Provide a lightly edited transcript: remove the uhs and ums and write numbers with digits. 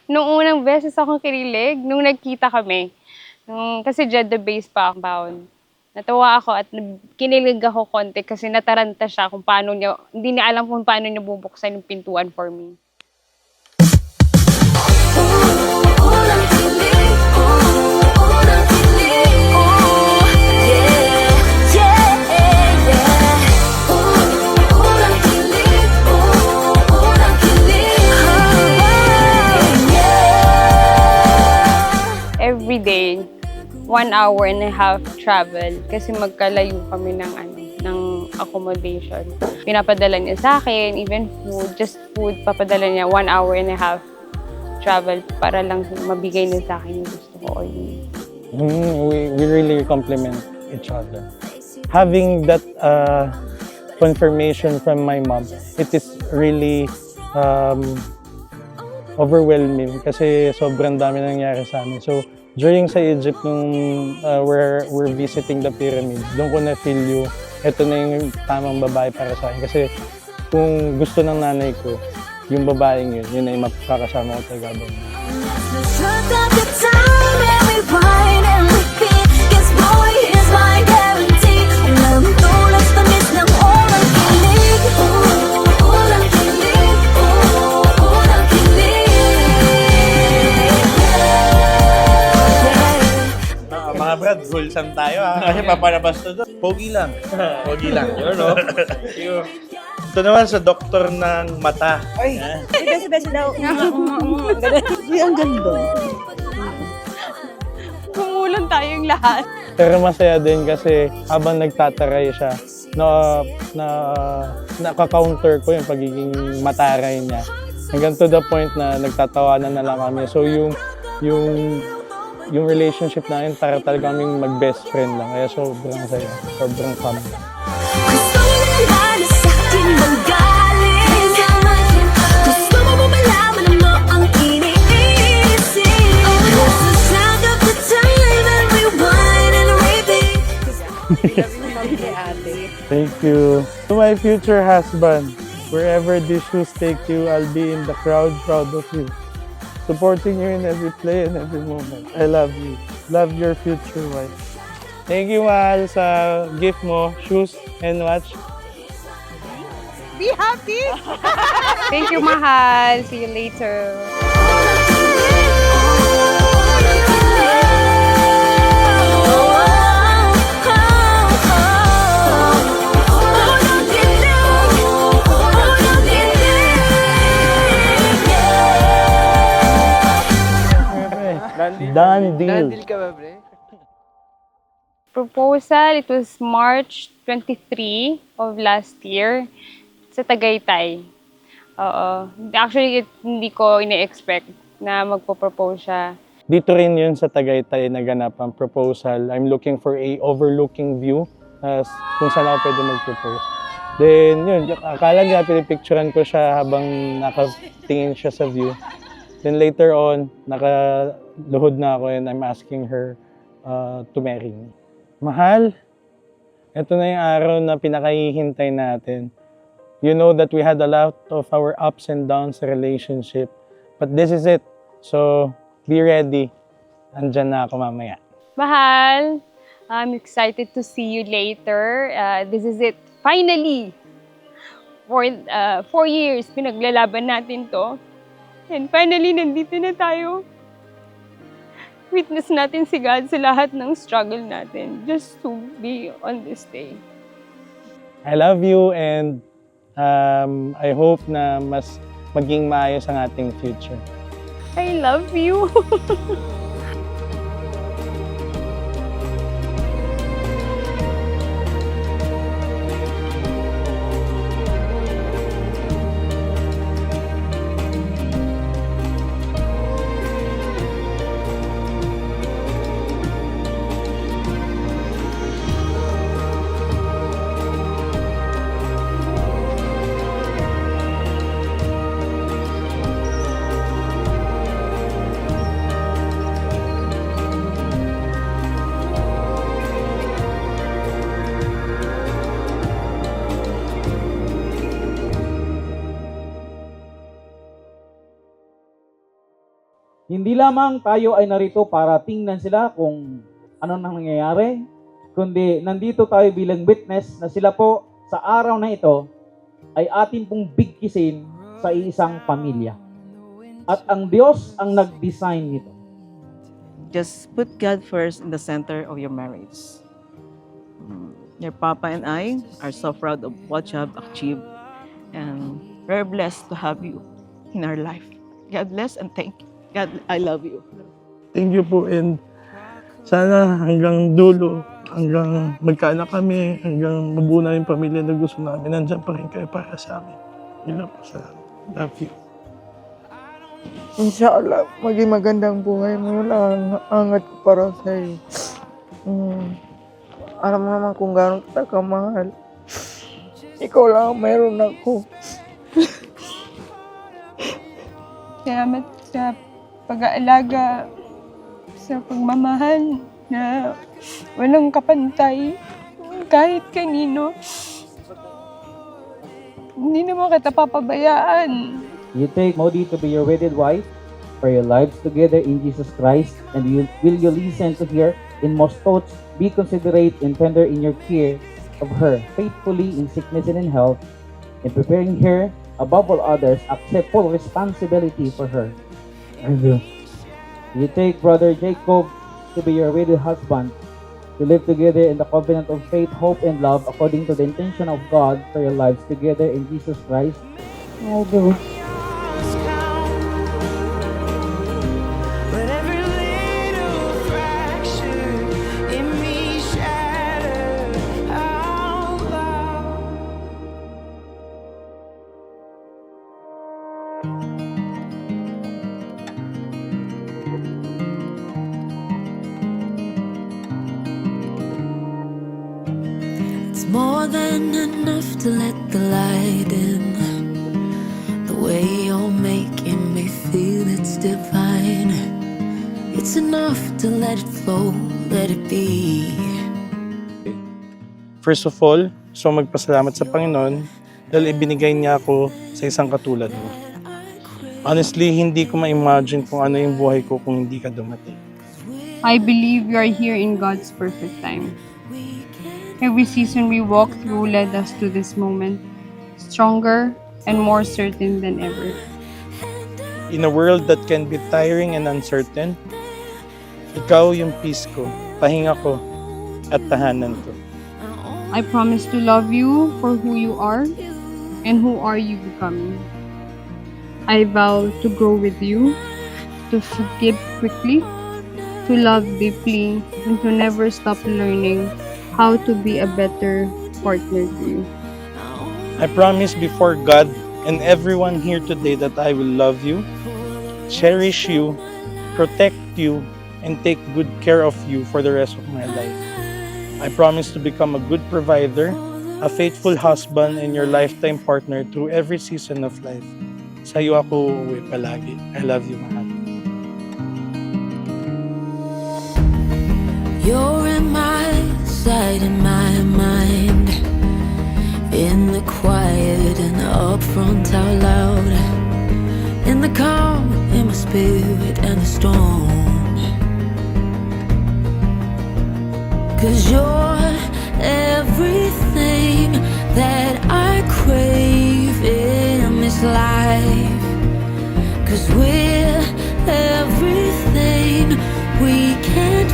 Nung unang beses akong kinilig, nung nagkita kami. Kasi Jeddah base pa ang bound. Natawa ako at kinilig ako konti kasi nataranta siya kung paano niya, hindi niya alam kung paano niya bubuksan yung pintuan for me. Every day, 1.5 hour travel kasi magkalayo kami ng accommodation. Pinapadala niya sa akin, even food, just food, papadala niya 1.5 hour travel para lang mabigay niya sa akin yung gusto ko. We really complement each other. Having that confirmation from my mom, it is really overwhelming kasi sobrang dami nangyari sa amin. So, during sa Egypt, nung we're visiting the pyramids, doon ko na-feel yung ito na yung tamang babae para sa akin. Kasi kung gusto ng nanay ko, yung babaeng yun na yung makakasama ko talaga doon. Mga brad, wholesome tayo ha. Kasi papalabas to doon. Pogi lang. Pogi lang. Yun, no? Ito naman sa doktor ng mata. Ay, besi-besi daw. Ang ganda. Kumulong tayong lahat. Pero masaya din kasi habang nagtataray siya, naka-counter ko yung pagiging mataray niya. Hanggang to the point na nagtatawanan na lang kami. So yung relationship namin para talaga kaming mag-best friend lang. Kaya sobrang saya, sobrang fun. Thank you. To my future husband, wherever these shoes take you, I'll be in the crowd proud of you. Supporting you in every play and every moment. I love you. Love your future wife. Thank you, Mahal, sa gift mo, shoes and watch. Be happy! Thank you, mahal. See you later. Done deal. Nandil ka ba, pre? Proposal, it was March 23 of last year sa Tagaytay. Oo. Actually, hindi ko ine-expect na magpo-propose siya. Dito rin yun sa Tagaytay naganap ang proposal. I'm looking for a overlooking view kung saan ako pwede mag-propose. Then yun, akala niya pinipicturean ko siya habang nakatingin siya sa view. Then later on, nakaluhod na ako and I'm asking her to marry me. Mahal, ito na yung araw na pinakahihintay natin. You know that we had a lot of our ups and downs sa relationship. But this is it. So, be ready. Andyan na ako mamaya. Mahal, I'm excited to see you later. This is it. Finally! For 4 years, pinaglalaban natin to. And finally, nandito na tayo. Witness natin si God sa lahat ng struggle natin just to be on this day. I love you and I hope na mas maging maayos ang ating future. I love you. Hindi lamang tayo ay narito para tingnan sila kung ano nang nangyayari, kundi nandito tayo bilang witness na sila po sa araw na ito ay atin pong bigkisin sa isang pamilya. At ang Diyos ang nag-design nito. Just put God first in the center of your marriage. Your papa and I are so proud of what you have achieved, and we're blessed to have you in our life. God bless and thank you. God, I love you. Thank you po, and sana hanggang dulo, hanggang magkaanak kami, hanggang mabuo na yung pamilya na gusto namin, nandiyan pa rin kayo para sa amin. Yun lang po, salamat. Love you. Inshallah, maging magandang buhay mo yun ang angat ko para sa'yo. Alam mo naman kung gano'n kita kamahal. Ikaw lang ang mayroon ako. Salamat sa pag-aalaga, sa pagmamahal na walang kapantay kahit kanino. Hindi naman kita papabayaan. You take Modi to be your wedded wife for your lives together in Jesus Christ, and will you listen to her in most thoughts, be considerate and tender in your care of her, faithfully in sickness and in health, in preparing her above all others, accept full responsibility for her. I do. You take Brother Jacob to be your wedded husband, to live together in the covenant of faith, hope, and love according to the intention of God for your lives together in Jesus Christ. I do. It's more than enough to let the light in. The way you're making me feel, it's divine. It's enough to let it flow, let it be. First of all, so magpasalamat sa Panginoon dahil ibinigay niya ako sa isang katulad mo. Honestly, hindi ko ma-imagine kung ano yung buhay ko kung hindi ka dumating. I believe you are here in God's perfect time. Every season we walk through led us to this moment, stronger and more certain than ever. In a world that can be tiring and uncertain, ikaw yung peace ko, pahinga ko, at tahanan ko. I promise to love you for who you are and who are you becoming. I vow to grow with you, to forgive quickly, to love deeply, and to never stop learning how to be a better partner to you. I promise before God and everyone here today that I will love you, cherish you, protect you, and take good care of you for the rest of my life. I promise to become a good provider, a faithful husband, and your lifetime partner through every season of life. Sa'yo ako uuwi palagi. I love you, mahal. You're in my sight, in my mind, in the quiet and up front out loud, in the calm, in my spirit and the storm. 'Cause you're everything that I crave in this life. 'Cause we're everything we can't